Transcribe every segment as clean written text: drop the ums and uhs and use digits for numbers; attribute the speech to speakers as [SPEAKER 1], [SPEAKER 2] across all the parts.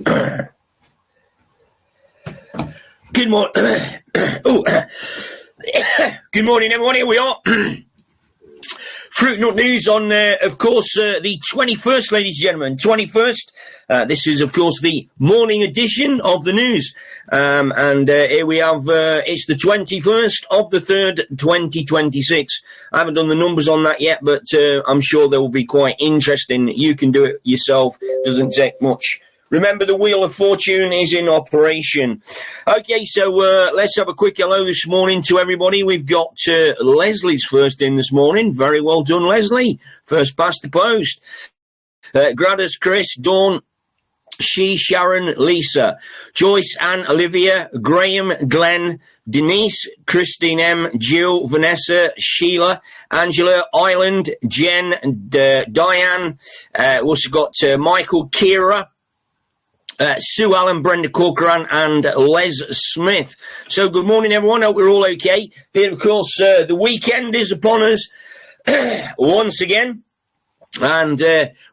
[SPEAKER 1] Good morning. Good morning, everyone. Here we are. Fruit Nut News on, of course, the 21st, ladies and gentlemen. 21st. This is, of course, the morning edition of the news. And here we have, it's the 21st of the 3rd, 2026. I haven't done the numbers on that yet, but I'm sure they will be quite interesting. You can do it yourself. Doesn't take much. Remember, the Wheel of Fortune is in operation. Okay, so let's have a quick hello this morning to everybody. We've got Leslie's first in this morning. Very well done, Leslie. First past the post. Gradus, Chris, Dawn, She, Sharon, Lisa, Joyce, Ann, Olivia, Graham, Glenn, Denise, Christine M, Jill, Vanessa, Sheila, Angela, Island, Jen, Diane. We've also got Michael, Kira, Sue Allen, Brenda Corcoran, and Les Smith. So good morning, everyone. Hope we're all okay. Here, of course, the weekend is upon us once again, and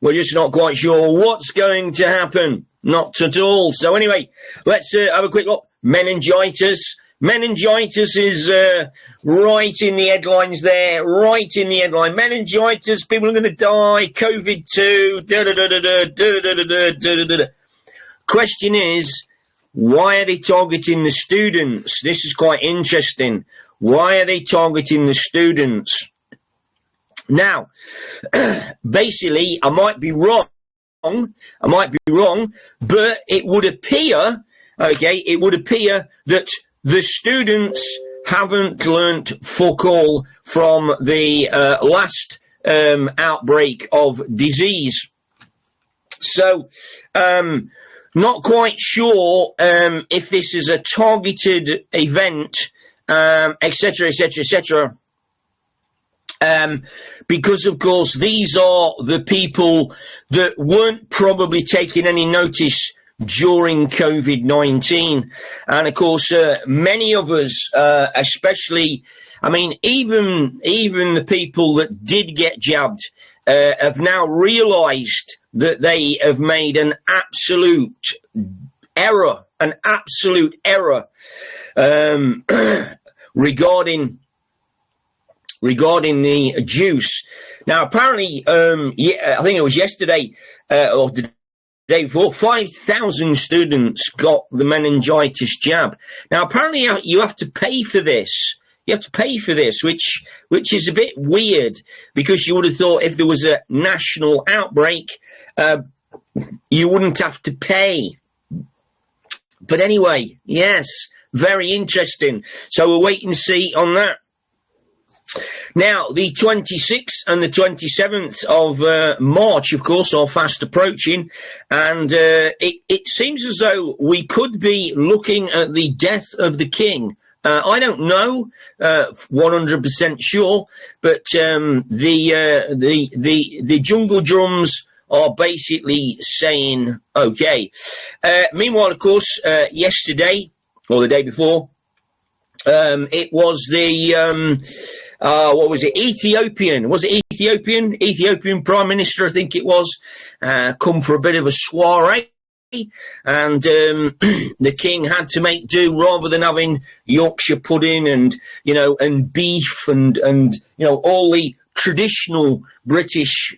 [SPEAKER 1] we're just not quite sure what's going to happen. Not at all. So anyway, let's have a quick look. Meningitis. Meningitis is right in the headlines there. Right in the headline. Meningitis, people are going to die. COVID-2. Question is, why are they targeting the students? This is quite interesting. Why are they targeting the students? Now, basically, I might be wrong, but it would appear that the students haven't learnt fuck all from the last outbreak of disease. So, not quite sure if this is a targeted event, etc., etc., etc. Because, of course, these are the people that weren't probably taking any notice during COVID-19. And, of course, many of us, especially, I mean, even the people that did get jabbed, have now realised that they have made an absolute error, regarding the juice. Now, apparently, I think it was yesterday or the day before, 5,000 students got the meningitis jab. Now, apparently, you have to pay for this. You have to pay for this, which is a bit weird, because you would have thought if there was a national outbreak, you wouldn't have to pay. But anyway, yes, very interesting. So we'll wait and see on that. Now, the 26th and the 27th of March, of course, are fast approaching, and it seems as though we could be looking at the death of the king. I don't know, 100% sure, but the jungle drums are basically saying okay. Meanwhile, of course, yesterday or the day before, it was the what was it? Ethiopian? Was it Ethiopian? Ethiopian Prime Minister, I think it was, come for a bit of a soiree. And the king had to make do, rather than having Yorkshire pudding and and beef and all the traditional British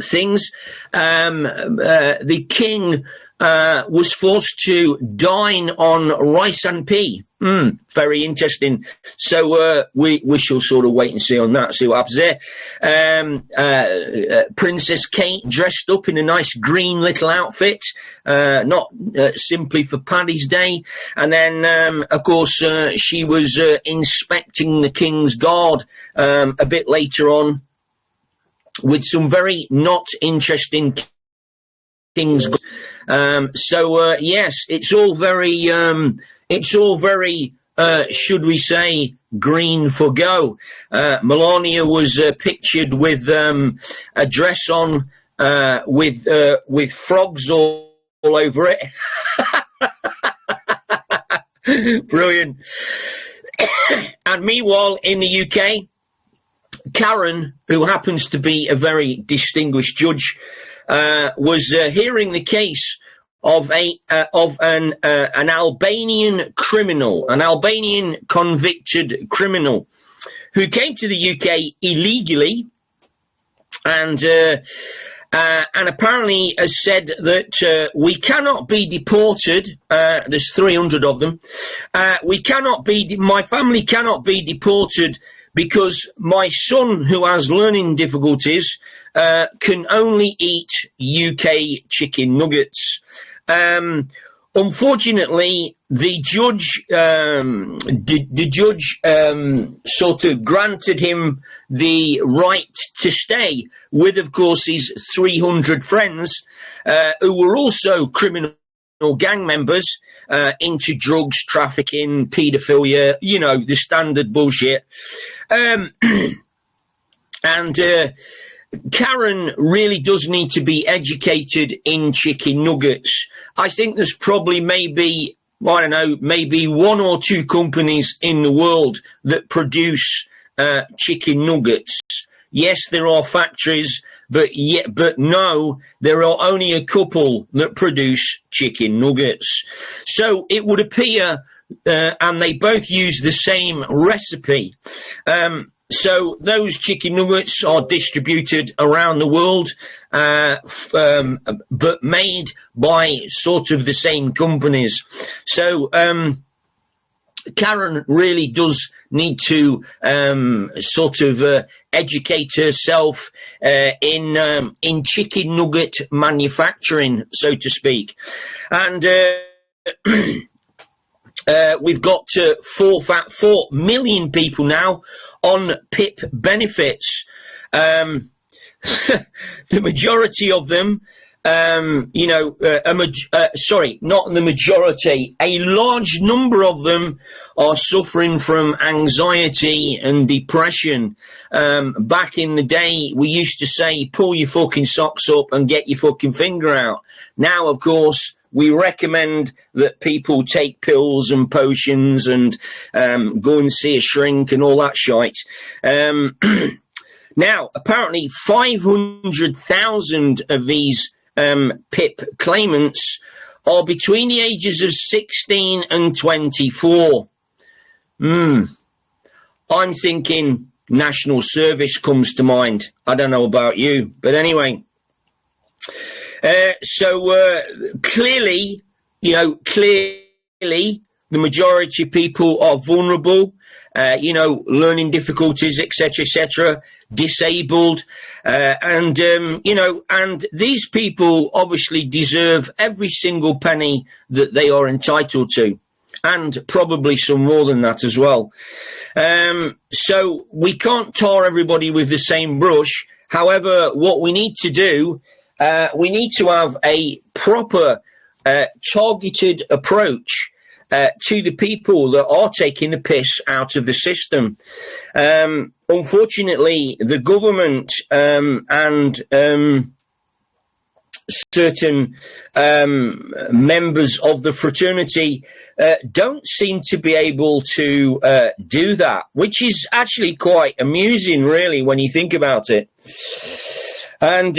[SPEAKER 1] things. The king was forced to dine on rice and pea. Very interesting. So we shall sort of wait and see on that, see what happens there. Princess Kate dressed up in a nice green little outfit, not simply for Paddy's Day. And then, of course, she was inspecting the King's Guard a bit later on, with some very not interesting things. So yes, it's all very, should we say, green for go. Melania was pictured with a dress on with frogs all over it. Brilliant. And meanwhile, in the UK, Karen, who happens to be a very distinguished judge, was hearing the case of an Albanian criminal, an Albanian convicted criminal who came to the UK illegally and apparently has said that we cannot be deported. There's 300 of them. My family cannot be deported because my son, who has learning difficulties, can only eat UK chicken nuggets. Unfortunately, the judge sort of granted him the right to stay with, of course, his 300 friends, who were also criminal gang members, into drugs, trafficking, paedophilia, you know, the standard bullshit. Karen really does need to be educated in chicken nuggets. I think there's probably maybe one or two companies in the world that produce chicken nuggets. Yes, there are factories, but no, there are only a couple that produce chicken nuggets. So it would appear, and they both use the same recipe. So those chicken nuggets are distributed around the world, but made by sort of the same companies. So Karen really does need to sort of educate herself in chicken nugget manufacturing, so to speak. And we've got 4 million people now on PIP benefits. The majority of them, sorry, not the majority, a large number of them are suffering from anxiety and depression. Back in the day, we used to say, pull your fucking socks up and get your fucking finger out. Now, of course, we recommend that people take pills and potions and go and see a shrink and all that shite. Now, apparently 500,000 of these PIP claimants are between the ages of 16 and 24. I'm thinking national service comes to mind. I don't know about you, but anyway. So clearly, the majority of people are vulnerable, learning difficulties, etc., disabled, and these people obviously deserve every single penny that they are entitled to, and probably some more than that as well. So we can't tar everybody with the same brush. However, what we need to do, we need to have a proper targeted approach to the people that are taking the piss out of the system. Unfortunately, the government and certain members of the fraternity don't seem to be able to do that, which is actually quite amusing, really, when you think about it. And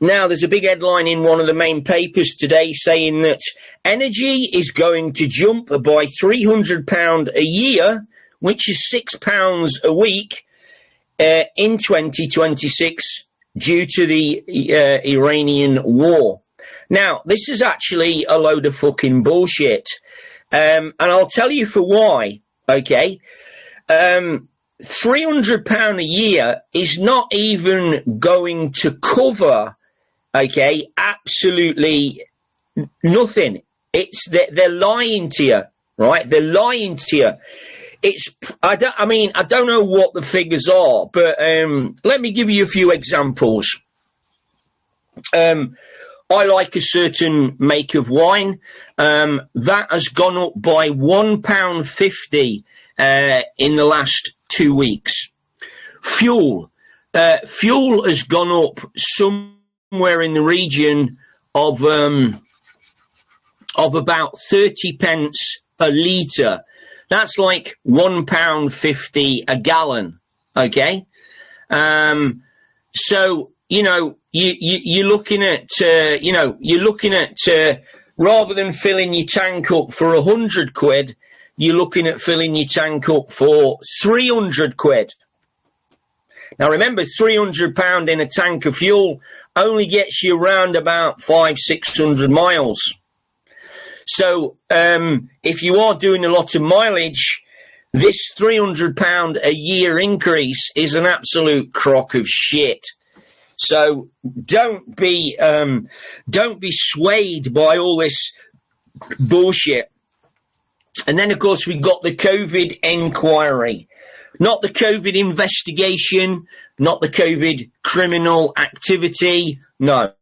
[SPEAKER 1] now there's a big headline in one of the main papers today saying that energy is going to jump by £300 a year, which is £6 a week, in 2026 due to the Iranian war. Now, this is actually a load of fucking bullshit. And I'll tell you for why, okay? £300 a year is not even going to cover, okay, absolutely nothing. They're lying to you, right? They're lying to you. I don't know what the figures are, but let me give you a few examples. I like a certain make of wine. That has gone up by £1.50 in the last 2 weeks. Fuel has gone up somewhere in the region of about 30 pence a litre. That's like £1.50 a gallon. Okay. So you're looking at, rather than filling your tank up for 100 quid, you're looking at filling your tank up for 300 quid. Now remember, £300 in a tank of fuel only gets you around about 500-600 miles. So if you are doing a lot of mileage, this £300 a year increase is an absolute crock of shit. So don't be swayed by all this bullshit. And then, of course, we got the COVID inquiry. Not the COVID investigation, not the COVID criminal activity. No,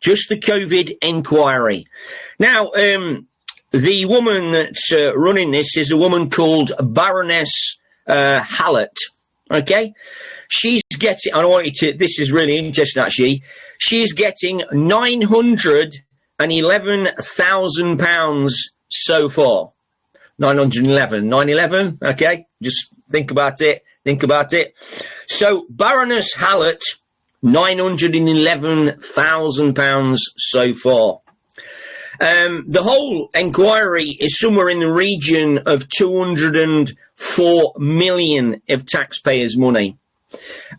[SPEAKER 1] just the COVID inquiry. Now, the woman that's running this is a woman called Baroness Hallett. Okay? She's getting, I want you to, this is really interesting actually, she's getting £911,000 so far. 911, okay? Just think about it. So, Baroness Hallett, £911,000 so far. The whole inquiry is somewhere in the region of 204 million of taxpayers' money.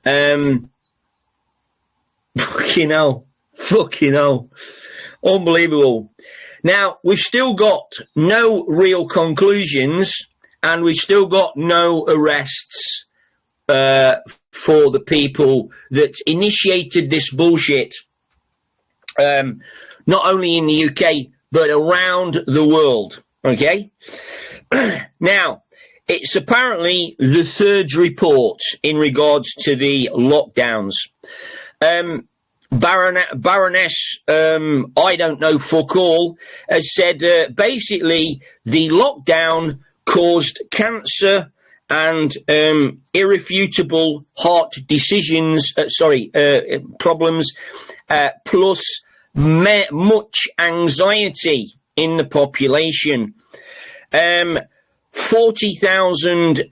[SPEAKER 1] Fucking hell. Unbelievable. Now, we've still got no real conclusions, and we've still got no arrests for the people that initiated this bullshit, not only in the UK, but around the world, okay? Now, it's apparently the third report in regards to the lockdowns. Baroness, I don't know fuck all, has said basically the lockdown caused cancer and irrefutable heart problems, plus much anxiety in the population. 40,000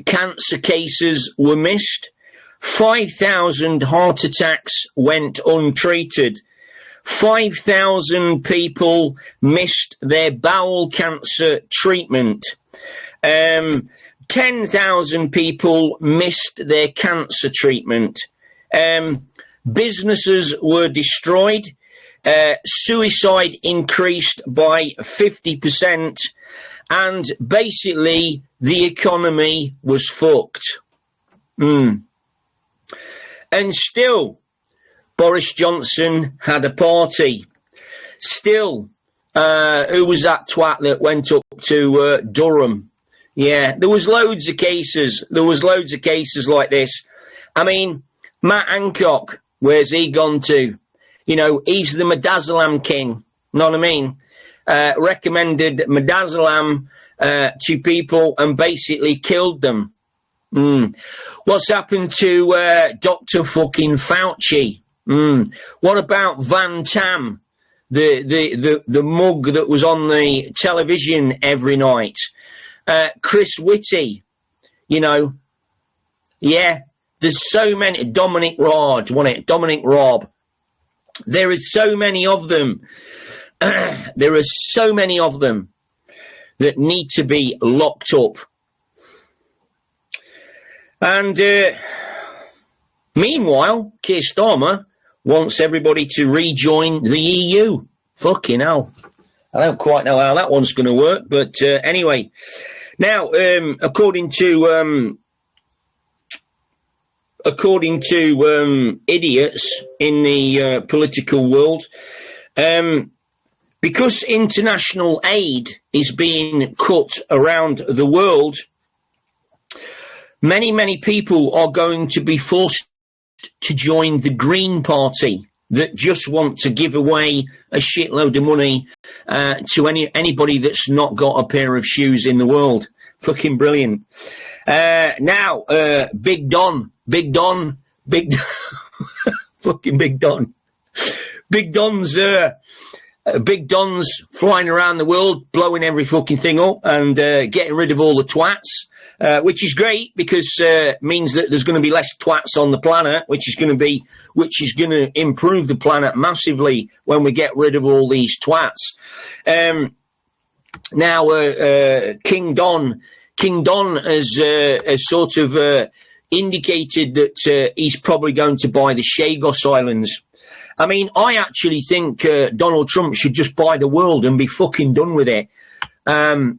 [SPEAKER 1] cancer cases were missed. 5,000 heart attacks went untreated. 5,000 people missed their bowel cancer treatment. 10,000 people missed their cancer treatment. Businesses were destroyed. Suicide increased by 50%. And basically, the economy was fucked. And still, Boris Johnson had a party. Still, who was that twat that went up to Durham? Yeah, there was loads of cases. Like this. I mean, Matt Hancock, where's he gone to? He's the midazolam king. Know what I mean? Recommended midazolam to people and basically killed them. What's happened to Dr. fucking Fauci? What about Van Tam, the mug that was on the television every night? Chris Whitty, yeah. There's so many. Dominic Raab, wasn't it? Dominic Raab. There is so many of them. There are so many of them that need to be locked up. And meanwhile, Keir Starmer wants everybody to rejoin the EU. Fucking hell. I don't quite know how that one's going to work, but anyway. Now, according to idiots in the political world, because international aid is being cut around the world, many people are going to be forced to join the Green Party that just want to give away a shitload of money to anybody that's not got a pair of shoes in the world. Fucking brilliant. Now, Big Don, fucking Big Don. Big Don's Big Dons flying around the world, blowing every fucking thing up and getting rid of all the twats, which is great because means that there's going to be less twats on the planet, which is going to improve the planet massively when we get rid of all these twats. Now, King Don has sort of indicated that he's probably going to buy the Chagos Islands. I mean, I actually think Donald Trump should just buy the world and be fucking done with it. The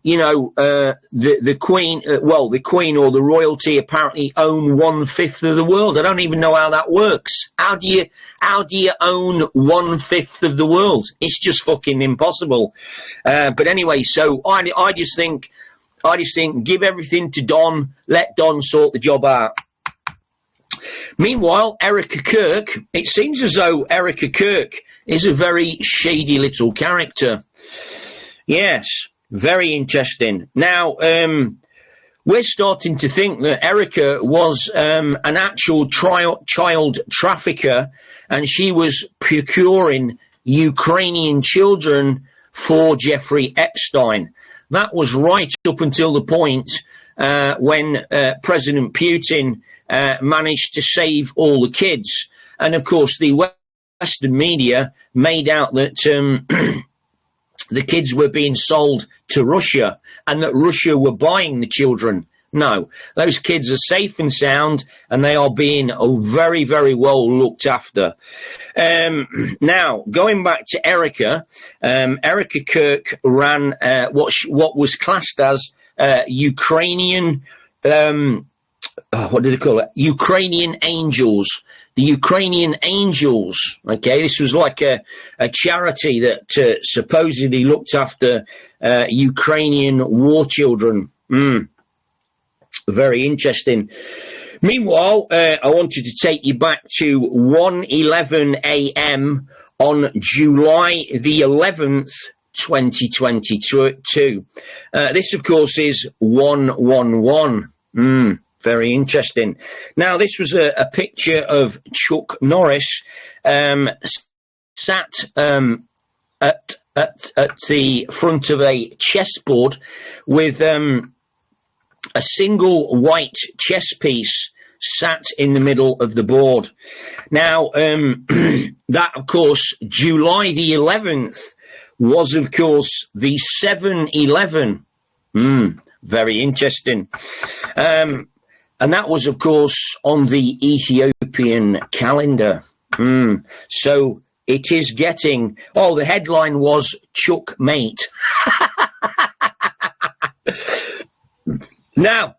[SPEAKER 1] Queen, the Queen or the royalty apparently own 1/5 of the world. I don't even know how that works. How do you own 1/5 of the world? It's just fucking impossible. But anyway, so I just think give everything to Don, let Don sort the job out. Meanwhile, Erica Kirk, it seems as though Erica Kirk is a very shady little character. Yes, very interesting. Now, we're starting to think that Erica was an actual child trafficker, and she was procuring Ukrainian children for Jeffrey Epstein. That was right up until the point when President Putin managed to save all the kids. And, of course, the Western media made out that the kids were being sold to Russia and that Russia were buying the children. No, those kids are safe and sound, and they are being very, very well looked after. Now, going back to Erica, Erica Kirk ran what was classed as Ukrainian, what do they call it? Ukrainian Angels. The Ukrainian Angels, okay, this was like a charity that supposedly looked after Ukrainian war children. Very interesting. Meanwhile, I wanted to take you back to 1:11 a.m. on July the 11th, 2022. This, of course, is 111. Very interesting. Now, this was a picture of Chuck Norris sat at the front of a chessboard with a single white chess piece sat in the middle of the board. Now, that, of course, July the 11th was, of course, the 7/11. Very interesting. And that was, of course, on the Ethiopian calendar. So it is getting... Oh, the headline was Chuck Mate. Now,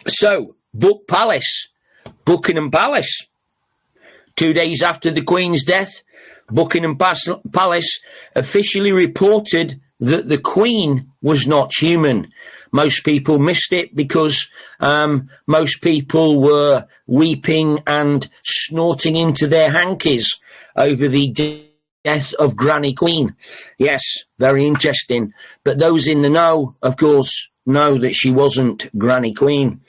[SPEAKER 1] so, Buckingham Palace. 2 days after the Queen's death, Buckingham Palace officially reported that the Queen was not human. Most people missed it because most people were weeping and snorting into their hankies over the death of Granny Queen. Yes, very interesting. But those in the know, of course, know that she wasn't Granny Queen.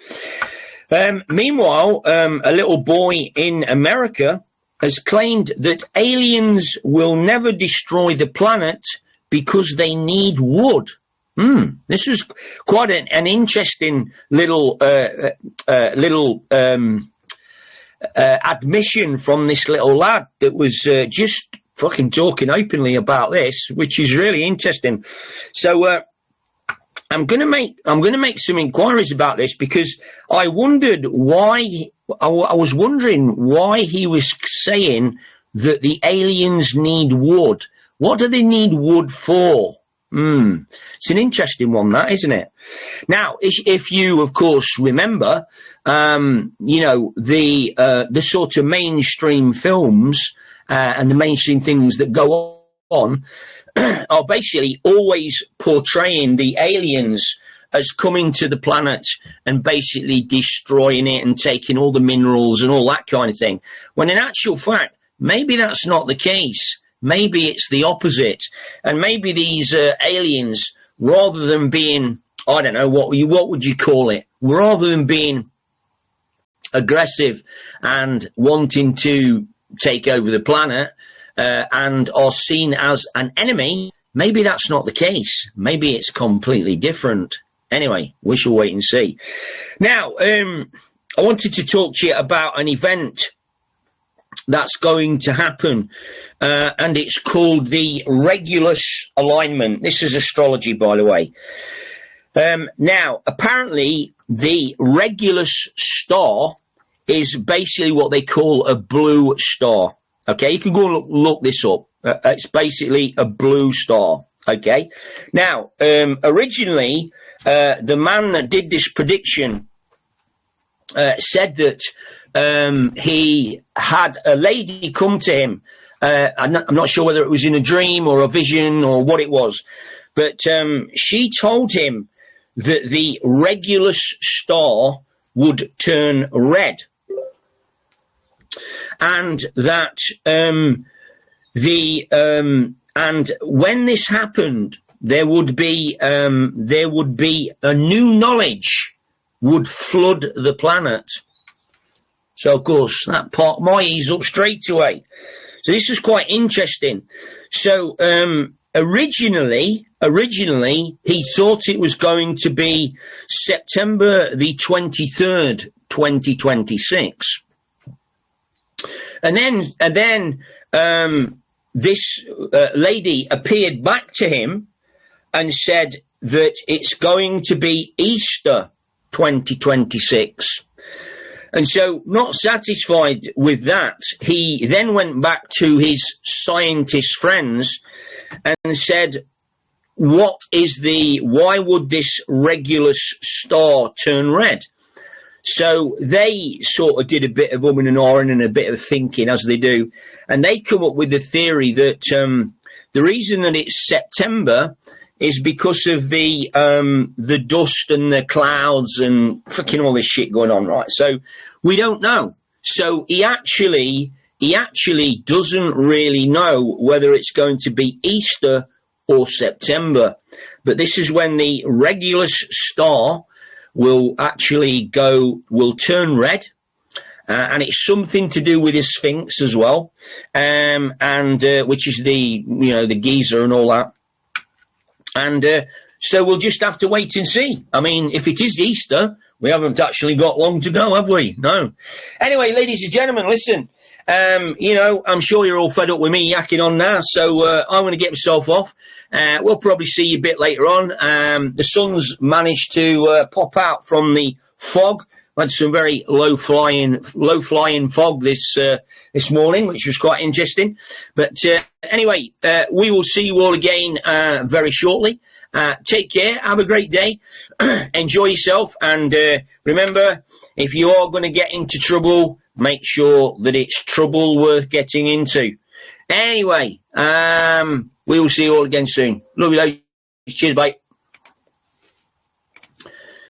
[SPEAKER 1] Meanwhile, a little boy in America has claimed that aliens will never destroy the planet because they need wood. This was quite an interesting little admission from this little lad that was just fucking talking openly about this, which is really interesting. So I'm going to make some inquiries about this because I wondered why. I was wondering why he was saying that the aliens need wood. What do they need wood for? It's an interesting one, that, isn't it? Now, if you, of course, remember, the sort of mainstream films and the mainstream things that go on are basically always portraying the aliens as coming to the planet and basically destroying it and taking all the minerals and all that kind of thing. When in actual fact, maybe that's not the case. Maybe it's the opposite. And maybe these aliens, rather than being, I don't know, what would you call it? Rather than being aggressive and wanting to take over the planet, and are seen as an enemy, maybe that's not the case. Maybe it's completely different. Anyway, we shall wait and see. Now, I wanted to talk to you about an event that's going to happen, and it's called the Regulus alignment. This is astrology, by the way. Now, apparently, the Regulus star is basically what they call a blue star. Okay, you can go and look this up. It's basically a blue star. Okay. Now, originally, the man that did this prediction said that he had a lady come to him. I'm not sure whether it was in a dream or a vision or what it was, but she told him that the Regulus star would turn red, and that and when this happened, there would be a new knowledge would flood the planet. So of course that part my ease up straight away. So this was quite interesting. So originally he thought it was going to be September the 23rd, 2026. And then this lady appeared back to him and said that it's going to be Easter 2026. And so, not satisfied with that, he then went back to his scientist friends and said, why would this Regulus star turn red? So they sort of did a bit of and ahhing and a bit of thinking, as they do, and they come up with the theory that the reason that it's September is because of the dust and the clouds and fucking all this shit going on, right? So we don't know. So he actually doesn't really know whether it's going to be Easter or September. But this is when the Regulus star will turn red, and it's something to do with his Sphinx as well, and which is the geezer and all that. And so we'll just have to wait and see. I mean, if it is Easter, we haven't actually got long to go, have we? No. Anyway, ladies and gentlemen, listen. I'm sure you're all fed up with me yakking on now, so I'm going to get myself off. We'll probably see you a bit later on. The sun's managed to pop out from the fog. We had some very low flying fog this morning, which was quite interesting. But anyway, we will see you all again very shortly. Take care. Have a great day. Enjoy yourself. And remember, if you are going to get into trouble, make sure that it's trouble worth getting into. Anyway, we will see you all again soon. Love you, ladies. Cheers, bye.